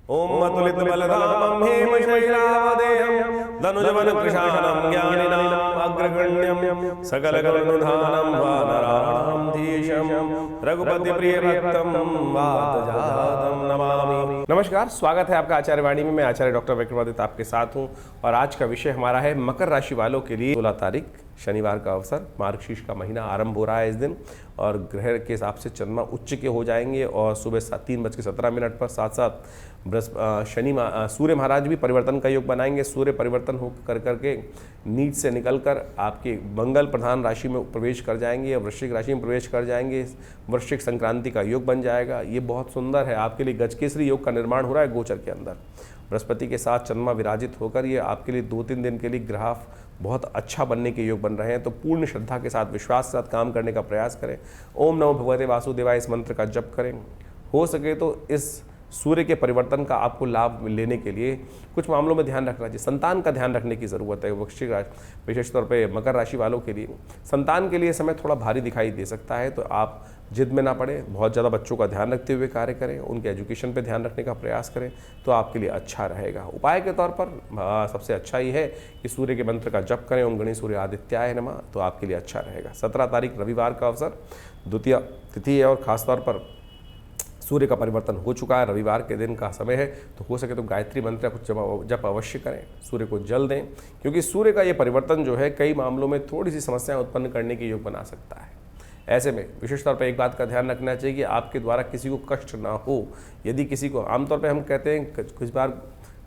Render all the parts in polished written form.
ओम अतुलित बलधामं हेमशैलावदेहं धनुजवन कृशानं ज्ञानिनाम् अग्रगण्यं सकलगुणनिधानं वानराणां धीशं रघुपति प्रिय भक्तं वातजातं नमामि। नमस्कार, स्वागत है आपका आचार्य वाणी में। मैं आचार्य डॉक्टर विक्रमादित्य आपके साथ हूं और आज का विषय हमारा है मकर राशि वालों के लिए 16 तारीख शनिवार का अवसर। मार्गशीर्ष का महीना आरंभ हो रहा है इस दिन और ग्रह के हिसाब से चंद्रमा उच्च के हो जाएंगे और सुबह 3:17 पर साथ साथ सूर्य महाराज भी परिवर्तन का योग बनाएंगे। सूर्य परिवर्तन हो करके नीच से निकलकर आपके मंगल प्रधान राशि में प्रवेश कर जाएंगे और वृश्चिक राशि में प्रवेश कर जाएंगे। वृश्चिक संक्रांति का योग बन जाएगा। ये बहुत सुंदर है। आपके लिए गजकेसरी योग का निर्माण हो रहा है गोचर के अंदर। बृहस्पति के साथ चंद्रमा विराजित होकर ये आपके लिए 2-3 दिन के लिए ग्राफ बहुत अच्छा बनने के योग बन रहे हैं। तो पूर्ण श्रद्धा के साथ, विश्वास के साथ काम करने का प्रयास करें। ओम नमो भगवते वासुदेवाय इस मंत्र का जप करें। हो सके तो इस सूर्य के परिवर्तन का आपको लाभ लेने के लिए कुछ मामलों में ध्यान रखना चाहिए। संतान का ध्यान रखने की ज़रूरत है। वृश्चिक राशि, विशेष तौर पे मकर राशि वालों के लिए संतान के लिए समय थोड़ा भारी दिखाई दे सकता है। तो आप जिद में ना पड़े, बहुत ज़्यादा बच्चों का ध्यान रखते हुए कार्य करें, उनके एजुकेशन पे ध्यान रखने का प्रयास करें तो आपके लिए अच्छा रहेगा। उपाय के तौर पर सबसे अच्छा ही है कि सूर्य के मंत्र का जप करें, ओम गणेश सूर्य आदित्याय नमः, तो आपके लिए अच्छा रहेगा। 17 तारीख रविवार का अवसर, द्वितीय तिथि है और ख़ासतौर पर सूर्य का परिवर्तन हो चुका है। रविवार के दिन का समय है तो हो सके तो गायत्री मंत्र कुछ जप अवश्य करें, सूर्य को जल दें, क्योंकि सूर्य का ये परिवर्तन जो है कई मामलों में थोड़ी सी समस्याएं उत्पन्न करने के योग बना सकता है। ऐसे में विशेष तौर पर एक बात का ध्यान रखना चाहिए कि आपके द्वारा किसी को कष्ट ना हो। यदि किसी को, आमतौर पर हम कहते हैं कुछ बार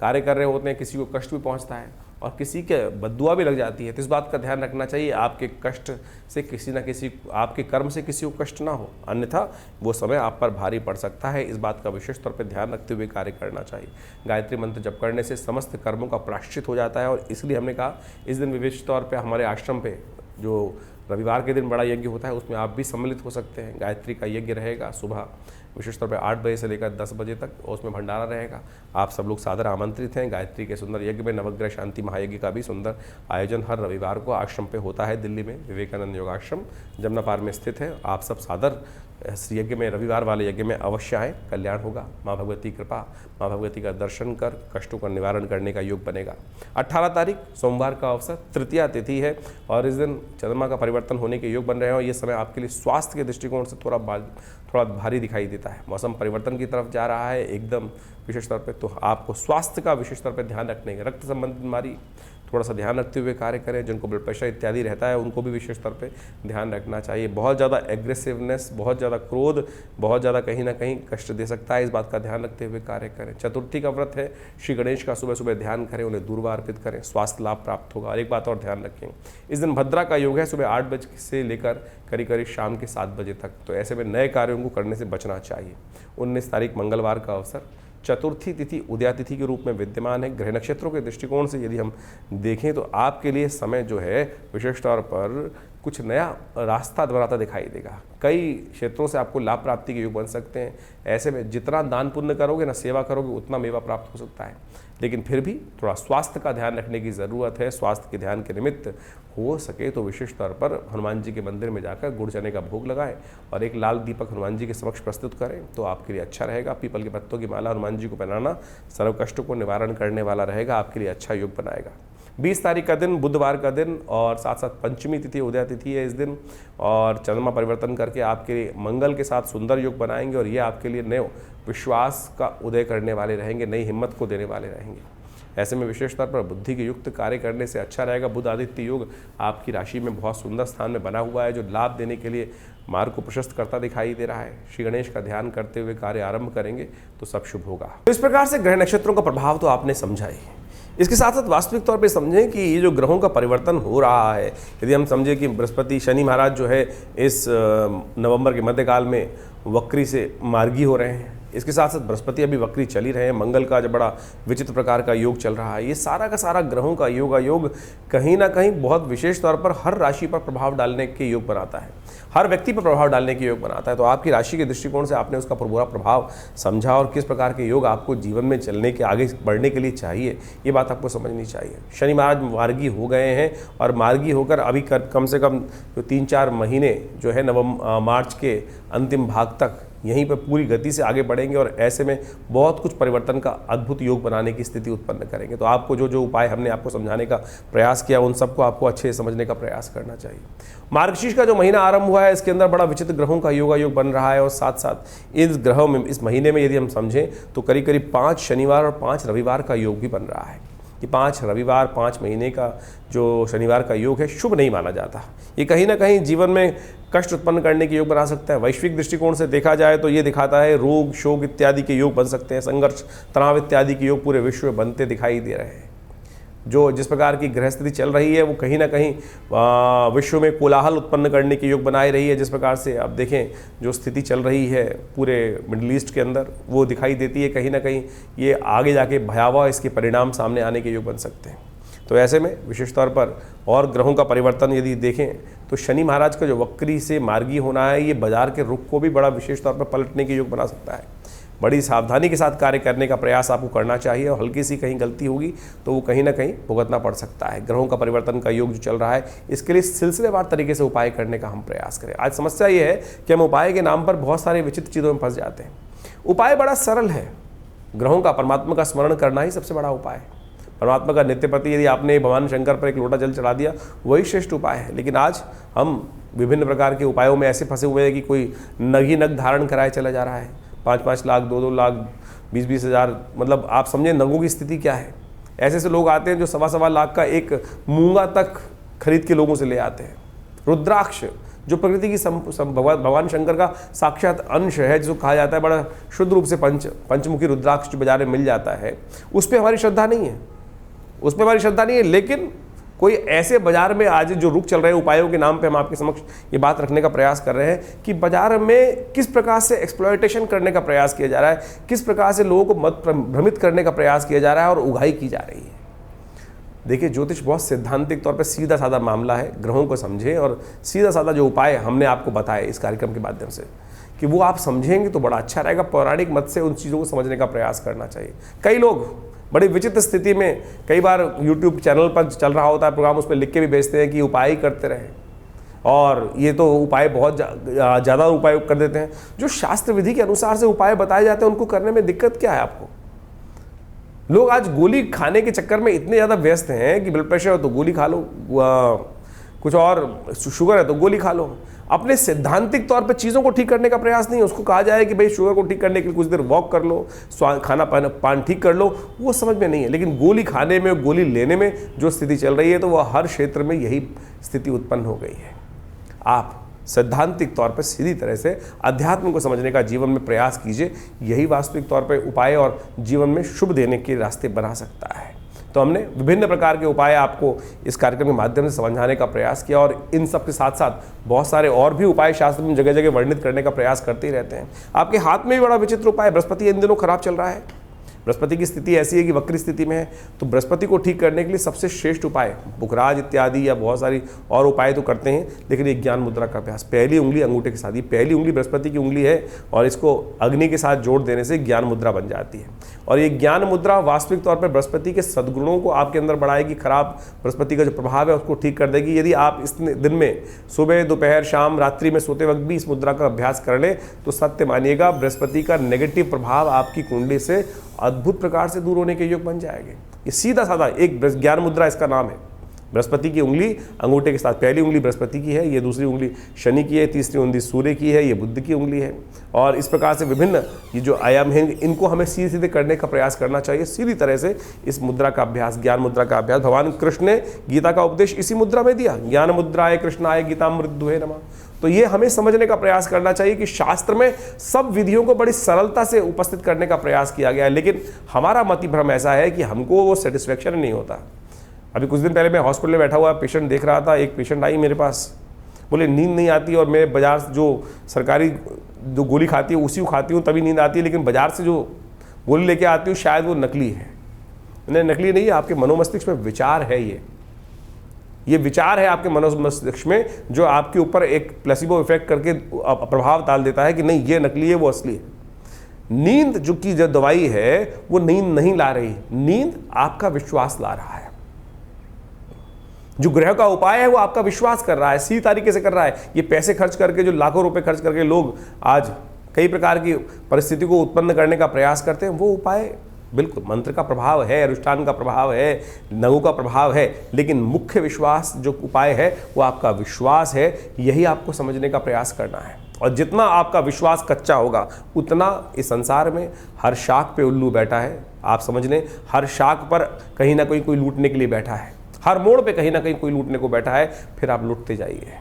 कार्य कर रहे होते हैं, किसी को कष्ट भी पहुँचता है और किसी के बद्दुआ भी लग जाती है, तो इस बात का ध्यान रखना चाहिए आपके कष्ट से किसी न किसी, आपके कर्म से किसी को कष्ट ना हो, अन्यथा वो समय आप पर भारी पड़ सकता है। इस बात का विशेष तौर पर ध्यान रखते हुए कार्य करना चाहिए। गायत्री मंत्र जप करने से समस्त कर्मों का प्रायश्चित हो जाता है और इसलिए हमने कहा इस दिन विशेष तौर पर हमारे आश्रम पे जो रविवार के दिन बड़ा यज्ञ होता है उसमें आप भी सम्मिलित हो सकते हैं। गायत्री का यज्ञ रहेगा सुबह विशेष तौर पर 8 बजे से लेकर 10 बजे तक, और उसमें भंडारा रहेगा। आप सब लोग सादर आमंत्रित हैं। गायत्री के सुंदर यज्ञ में नवग्रह शांति महायज्ञ का भी सुंदर आयोजन हर रविवार को आश्रम पे होता है। दिल्ली में विवेकानंद योगाश्रम जमुना पार में स्थित है। आप सब सादर इस यज्ञ में, रविवार वाले यज्ञ में अवश्य आएँ, कल्याण होगा। माँ भगवती कृपा, माँ भगवती का दर्शन कर कष्टों का निवारण करने का योग बनेगा। 18 तारीख सोमवार का अवसर, तृतीया तिथि है और इस दिन चंद्रमा का परिवर्तन होने के योग बन रहे हैं और ये समय आपके लिए स्वास्थ्य के दृष्टिकोण से थोड़ा भारी दिखाई देता है। मौसम परिवर्तन की तरफ जा रहा है एकदम विशेष तौर पे, तो आपको स्वास्थ्य का विशेष तौर पे ध्यान रखने, रक्त संबंधित बीमारी थोड़ा सा ध्यान रखते हुए कार्य करें। जिनको ब्लड प्रेशर इत्यादि रहता है उनको भी विशेष तौर पे ध्यान रखना चाहिए। बहुत ज़्यादा एग्रेसिवनेस, बहुत ज़्यादा क्रोध, बहुत ज़्यादा कहीं ना कहीं कष्ट दे सकता है। इस बात का ध्यान रखते हुए कार्य करें। चतुर्थी का व्रत है, श्री गणेश का सुबह सुबह ध्यान करें, उन्हें दूर्वा अर्पित करें, स्वास्थ्य लाभ प्राप्त होगा। और एक बात और ध्यान रखें, इस दिन भद्रा का योग है सुबह 8 बजे से लेकर करीब शाम के 7 बजे तक, तो ऐसे में नए कार्यों को करने से बचना चाहिए। 19 तारीख मंगलवार का अवसर, चतुर्थी तिथि उदया तिथि के रूप में विद्यमान है। ग्रह नक्षत्रों के दृष्टिकोण से यदि हम देखें तो आपके लिए समय जो है विशेष तौर पर कुछ नया रास्ता बनाता दिखाई देगा। कई क्षेत्रों से आपको लाभ प्राप्ति के योग बन सकते हैं। ऐसे में जितना दान पुण्य करोगे ना, सेवा करोगे, उतना मेवा प्राप्त हो सकता है। लेकिन फिर भी थोड़ा स्वास्थ्य का ध्यान रखने की ज़रूरत है। स्वास्थ्य के ध्यान के निमित्त हो सके तो विशेष तौर पर हनुमान जी के मंदिर में जाकर गुड़ चने का भोग लगाएं और एक लाल दीपक हनुमान जी के समक्ष प्रस्तुत करें तो आपके लिए अच्छा रहेगा। पीपल के पत्तों की माला हनुमान जी को पहनाना सर्व कष्टों को निवारण करने वाला रहेगा, आपके लिए अच्छा योग बनाएगा। 20 तारीख का दिन बुधवार का दिन और साथ साथ पंचमी तिथि उदया तिथि है इस दिन, और चंद्रमा परिवर्तन करके आपके लिए मंगल के साथ सुंदर योग बनाएंगे और ये आपके लिए नए विश्वास का उदय करने वाले रहेंगे, नई हिम्मत को देने वाले रहेंगे। ऐसे में विशेष तौर पर बुद्धि के युक्त कार्य करने से अच्छा रहेगा। बुध आदित्य योग आपकी राशि में बहुत सुंदर स्थान में बना हुआ है जो लाभ देने के लिए मार्ग को प्रशस्त करता दिखाई दे रहा है। श्री गणेश का ध्यान करते हुए कार्य आरंभ करेंगे तो सब शुभ होगा। तो इस प्रकार से ग्रह नक्षत्रों का प्रभाव तो आपने समझा ही। इसके साथ साथ वास्तविक तौर पे समझें कि ये जो ग्रहों का परिवर्तन हो रहा है, यदि हम समझें कि बृहस्पति शनि महाराज जो है इस नवंबर के मध्यकाल में वक्री से मार्गी हो रहे हैं, इसके साथ साथ बृहस्पति अभी वक्री चल ही रहे हैं, मंगल का जो बड़ा विचित्र प्रकार का योग चल रहा है, ये सारा का सारा ग्रहों का योग कहीं ना कहीं बहुत विशेष तौर पर हर राशि पर प्रभाव डालने के योग बनाता है, हर व्यक्ति पर प्रभाव डालने के योग बनाता है। तो आपकी राशि के दृष्टिकोण से आपने उसका पूरा प्रभाव समझा और किस प्रकार के योग आपको जीवन में चलने के, आगे बढ़ने के लिए चाहिए, ये बात आपको समझनी चाहिए। शनि महाराज मार्गी हो गए हैं और मार्गी होकर अभी कम से कम 3-4 महीने जो है मार्च के अंतिम भाग तक यहीं पर पूरी गति से आगे बढ़ेंगे और ऐसे में बहुत कुछ परिवर्तन का अद्भुत योग बनाने की स्थिति उत्पन्न करेंगे। तो आपको जो जो उपाय हमने आपको समझाने का प्रयास किया उन सबको आपको अच्छे से समझने का प्रयास करना चाहिए। मार्गशीर्ष का जो महीना आरंभ हुआ है इसके अंदर बड़ा विचित्र ग्रहों का योग बन रहा है और साथ साथ इस ग्रहों में इस महीने में यदि हम समझें तो करीब करीब 5 शनिवार और 5 रविवार का योग भी बन रहा है। कि 5 रविवार 5 महीने का जो शनिवार का योग है शुभ नहीं माना जाता। ये कहीं ना कहीं जीवन में कष्ट उत्पन्न करने के योग बना सकता है। वैश्विक दृष्टिकोण से देखा जाए तो ये दिखाता है रोग शोक इत्यादि के योग बन सकते हैं, संघर्ष तनाव इत्यादि के योग पूरे विश्व में बनते दिखाई दे रहे हैं। जो जिस प्रकार की ग्रह स्थिति चल रही है वो कहीं ना कहीं विश्व में कोलाहल उत्पन्न करने के योग बनाए रही है। जिस प्रकार से आप देखें जो स्थिति चल रही है पूरे मिडिल ईस्ट के अंदर वो दिखाई देती है, कहीं ना कहीं ये आगे जाके भयावह इसके परिणाम सामने आने के योग बन सकते हैं। तो ऐसे में विशेष तौर पर और ग्रहों का परिवर्तन यदि देखें तो शनि महाराज का जो वक्री से मार्गी होना है ये बाजार के रुख को भी बड़ा विशेष तौर पर पलटने के योग बना सकता है। बड़ी सावधानी के साथ कार्य करने का प्रयास आपको करना चाहिए और हल्की सी कहीं गलती होगी तो वो कहीं ना कहीं भुगतना पड़ सकता है। ग्रहों का परिवर्तन का योग जो चल रहा है इसके लिए सिलसिलेवार तरीके से उपाय करने का हम प्रयास करें। आज समस्या ये है कि हम उपाय के नाम पर बहुत सारे विचित्र चीज़ों में फंस जाते हैं। उपाय बड़ा सरल है, ग्रहों का परमात्मा का स्मरण करना ही सबसे बड़ा उपाय है। परमात्मा का नित्य प्रति यदि आपने भगवान शंकर पर एक लोटा जल चढ़ा दिया वही श्रेष्ठ उपाय है। लेकिन आज हम विभिन्न प्रकार के उपायों में ऐसे फंसे हुए हैं कि कोई नग ही नग धारण कराए चला जा रहा है। 5-5 लाख 2-2 लाख 20-20 हज़ार, मतलब आप समझें नगों की स्थिति क्या है। ऐसे ऐसे लोग आते हैं जो 1.25 लाख का एक मूंगा तक खरीद के लोगों से ले आते हैं। रुद्राक्ष जो प्रकृति की भगवान शंकर का साक्षात अंश है, जिसको कहा जाता है बड़ा शुद्ध रूप से पंचमुखी रुद्राक्ष जो बाजार में मिल जाता है, उस पर हमारी श्रद्धा नहीं है, उसमें हमारी श्रद्धा नहीं है। लेकिन कोई ऐसे बाजार में आज जो रुख चल रहे हैं उपायों के नाम पे हम आपके समक्ष ये बात रखने का प्रयास कर रहे हैं कि बाजार में किस प्रकार से एक्सप्लॉयटेशन करने का प्रयास किया जा रहा है, किस प्रकार से लोगों को मत भ्रमित करने का प्रयास किया जा रहा है और उगाही की जा रही है। देखिए ज्योतिष बहुत सैद्धांतिक तौर पर सीधा साधा मामला है। ग्रहों को समझें और सीधा साधा जो उपाय हमने आपको बताए इस कार्यक्रम के माध्यम से कि वो आप समझेंगे तो बड़ा अच्छा रहेगा। पौराणिक मत से उन चीज़ों को समझने का प्रयास करना चाहिए। कई लोग बड़ी विचित्र स्थिति में कई बार YouTube चैनल पर चल रहा होता है प्रोग्राम, उस पर लिख के भी भेजते हैं कि उपाय ही करते रहें और ये तो उपाय बहुत ज़्यादा उपाय कर देते हैं। जो शास्त्र विधि के अनुसार से उपाय बताए जाते हैं उनको करने में दिक्कत क्या है आपको? लोग आज गोली खाने के चक्कर में इतने ज़्यादा व्यस्त हैं कि ब्लड प्रेशर हो तो गोली खा लो, कुछ और शुगर है तो गोली खा लो। अपने सैद्धांतिक तौर पर चीज़ों को ठीक करने का प्रयास नहीं है। उसको कहा जाए कि भाई शुगर को ठीक करने के लिए कुछ देर वॉक कर लो, खाना पान ठीक कर लो, वो समझ में नहीं है। लेकिन गोली खाने में गोली लेने में जो स्थिति चल रही है तो वह हर क्षेत्र में यही स्थिति उत्पन्न हो गई है। आप सैद्धांतिक तौर पर सीधी तरह से अध्यात्म को समझने का जीवन में प्रयास कीजिए, यही वास्तविक तौर पर उपाय और जीवन में शुभ देने के रास्ते बना सकता है। तो हमने विभिन्न प्रकार के उपाय आपको इस कार्यक्रम के माध्यम से समझाने का प्रयास किया और इन सब के साथ साथ बहुत सारे और भी उपाय शास्त्र में जगह जगह वर्णित करने का प्रयास करते ही रहते हैं। आपके हाथ में भी बड़ा विचित्र उपाय, बृहस्पति इन दिनों खराब चल रहा है। बृहस्पति की स्थिति ऐसी है कि वक्री स्थिति में है, तो बृहस्पति को ठीक करने के लिए सबसे श्रेष्ठ उपाय बुखराज इत्यादि या बहुत सारी और उपाय तो करते हैं, लेकिन एक ज्ञान मुद्रा का अभ्यास, पहली उंगली अंगूठे के साथ, ये पहली उंगली बृहस्पति की उंगली है और इसको अग्नि के साथ जोड़ देने से ज्ञान मुद्रा बन जाती है। और ये ज्ञान मुद्रा वास्तविक तौर पर बृहस्पति के सद्गुणों को आपके अंदर बढ़ाएगी, खराब बृहस्पति का जो प्रभाव है उसको ठीक कर देगी। यदि आप इस दिन में सुबह दोपहर शाम रात्रि में सोते वक्त भी इस मुद्रा का अभ्यास कर लें तो सत्य मानिएगा बृहस्पति का नेगेटिव प्रभाव आपकी कुंडली से अद्भुत प्रकार से दूर होने के योग बन जाएंगे। ये सीधा साधा एक ज्ञान मुद्रा इसका नाम है। बृहस्पति की उंगली अंगूठे के साथ, पहली उंगली बृहस्पति की है, ये दूसरी उंगली शनि की है, तीसरी उंगली सूर्य की है, ये बुध की उंगली है। और इस प्रकार से विभिन्न ये जो आयाम हैं इनको हमें सीधे सीधे करने का प्रयास करना चाहिए। सीधी तरह से इस मुद्रा का अभ्यास, ज्ञान मुद्रा का अभ्यास, भगवान कृष्ण ने गीता का उपदेश इसी मुद्रा में दिया, ज्ञान मुद्राय कृष्णाय गीतामृतद्वये नमः। तो ये हमें समझने का प्रयास करना चाहिए कि शास्त्र में सब विधियों को बड़ी सरलता से उपस्थित करने का प्रयास किया गया है, लेकिन हमारा मति भ्रम ऐसा है कि हमको वो सेटिस्फेक्शन नहीं होता। अभी कुछ दिन पहले मैं हॉस्पिटल में बैठा हुआ पेशेंट देख रहा था, एक पेशेंट आई मेरे पास, बोले नींद नहीं आती और मैं बाजार से जो सरकारी जो गोली खाती है उसी को खाती हूँ तभी नींद आती है, लेकिन बाजार से जो गोली लेके आती हूँ शायद वो नकली है। नहीं, नकली नहीं है, आपके मनोमस्तिष्क में विचार है, ये विचार है आपके मनोमस्तिष्क में जो आपके ऊपर एक प्लेसिबो इफेक्ट करके प्रभाव डाल देता है कि नहीं ये नकली है वो असली है। नींद जो की जो दवाई है वो नींद नहीं ला रही, नींद आपका विश्वास ला रहा है। जो ग्रह का उपाय है वो आपका विश्वास कर रहा है, सीधी तरीके से कर रहा है। ये पैसे खर्च करके जो लाखों रुपए खर्च करके लोग आज कई प्रकार की परिस्थिति को उत्पन्न करने का प्रयास करते हैं, वो उपाय बिल्कुल मंत्र का प्रभाव है, अनुष्ठान का प्रभाव है, नगु का प्रभाव है, लेकिन मुख्य विश्वास जो उपाय है वो आपका विश्वास है। यही आपको समझने का प्रयास करना है। और जितना आपका विश्वास कच्चा होगा उतना इस संसार में हर शाख पे उल्लू बैठा है। आप समझ लें, हर शाख पर कहीं ना कहीं कोई लूटने के लिए बैठा है, हर मोड़ पे कहीं ना कहीं कोई लूटने को बैठा है, फिर आप लूटते जाइए।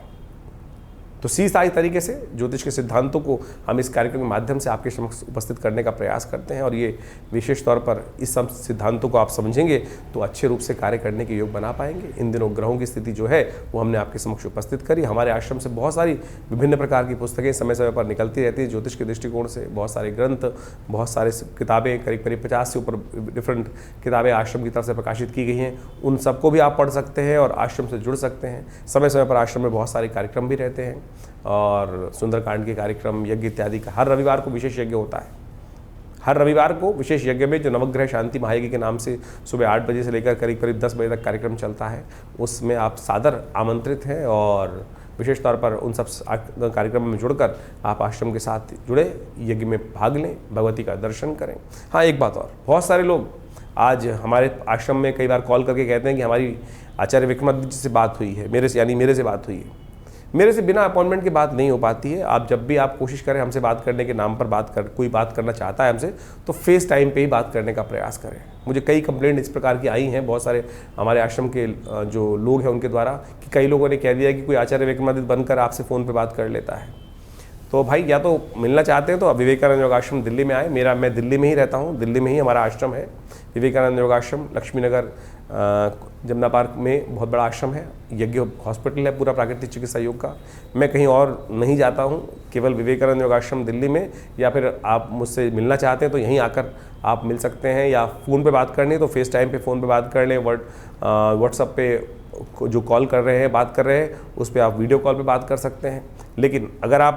तो सारी तरीके से ज्योतिष के सिद्धांतों को हम इस कार्यक्रम के माध्यम से आपके समक्ष उपस्थित करने का प्रयास करते हैं, और ये विशेष तौर पर इस सब सिद्धांतों को आप समझेंगे तो अच्छे रूप से कार्य करने के योग बना पाएंगे। इन दिनों ग्रहों की स्थिति जो है वो हमने आपके समक्ष उपस्थित करी। हमारे आश्रम से बहुत सारी विभिन्न प्रकार की पुस्तकें समय समय पर निकलती रहती है ज्योतिष के दृष्टिकोण से। बहुत सारे ग्रंथ, बहुत सारे किताबें, करीब 50 से ऊपर डिफरेंट किताबें आश्रम की तरफ से प्रकाशित की गई हैं। उन सबको भी आप पढ़ सकते हैं और आश्रम से जुड़ सकते हैं। समय समय पर आश्रम में बहुत सारे कार्यक्रम भी रहते हैं, और सुंदरकांड के कार्यक्रम, यज्ञ इत्यादि का हर रविवार को विशेष यज्ञ होता है। हर रविवार को विशेष यज्ञ में जो नवग्रह शांति महायज्ञ के नाम से सुबह 8 बजे से लेकर करीब 10 बजे तक कार्यक्रम चलता है, उसमें आप सादर आमंत्रित हैं। और विशेष तौर पर उन सब कार्यक्रमों में जुड़कर आप आश्रम के साथ जुड़े, यज्ञ में भाग लें, भगवती का दर्शन करें। हाँ, एक बात और, बहुत सारे लोग आज हमारे आश्रम में कई बार कॉल करके कहते हैं कि हमारी आचार्य विक्रमादित्य जी से बात हुई है, मेरे से बात हुई है। मेरे से बिना अपॉइंटमेंट के बात नहीं हो पाती है। आप जब भी आप कोशिश करें हमसे बात करने के नाम पर कोई बात करना चाहता है हमसे, तो फेस टाइम पे ही बात करने का प्रयास करें। मुझे कई कंप्लेंट इस प्रकार की आई हैं बहुत सारे हमारे आश्रम के जो लोग हैं उनके द्वारा, कि कई लोगों ने कह दिया कि कोई आचार्य विक्रमादित्य बनकर आपसे फ़ोन पर बात कर लेता है। तो भाई, या तो मिलना चाहते हैं तो आप विवेकानंद योगाश्रम दिल्ली में आए। मैं दिल्ली में ही रहता हूँ, दिल्ली में ही हमारा आश्रम है। विवेकानंद योगाश्रम लक्ष्मी नगर जमुना पार्क में बहुत बड़ा आश्रम है। यज्ञ हॉस्पिटल है पूरा प्राकृतिक चिकित्सा योग का। मैं कहीं और नहीं जाता हूँ, केवल विवेकानंद योगाश्रम दिल्ली में। या फिर आप मुझसे मिलना चाहते हैं तो यहीं आकर आप मिल सकते हैं, या फ़ोन पे बात करनी है तो फेस टाइम पे फ़ोन पे बात कर लें। व्हाट्सएप पे जो कॉल कर रहे हैं, बात कर रहे हैं, उस पर आप वीडियो कॉल पे बात कर सकते हैं। लेकिन अगर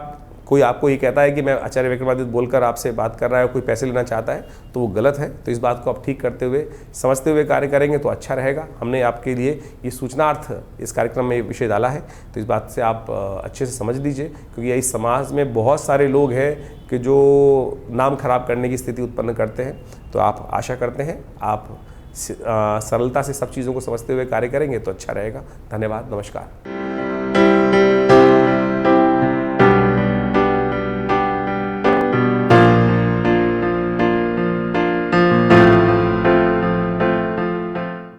कोई आपको ये कहता है कि मैं आचार्य विक्रमादित्य बोलकर आपसे बात कर रहा है, कोई पैसे लेना चाहता है, तो वो गलत है। तो इस बात को आप ठीक करते हुए, समझते हुए कार्य करेंगे तो अच्छा रहेगा। हमने आपके लिए ये सूचनार्थ इस कार्यक्रम में विषय डाला है, तो इस बात से आप अच्छे से समझ लीजिए, क्योंकि इस समाज में बहुत सारे लोग हैं कि जो नाम खराब करने की स्थिति उत्पन्न करते हैं। तो आप आशा करते हैं आप सरलता से सब चीज़ों को समझते हुए कार्य करेंगे तो अच्छा रहेगा। धन्यवाद, नमस्कार।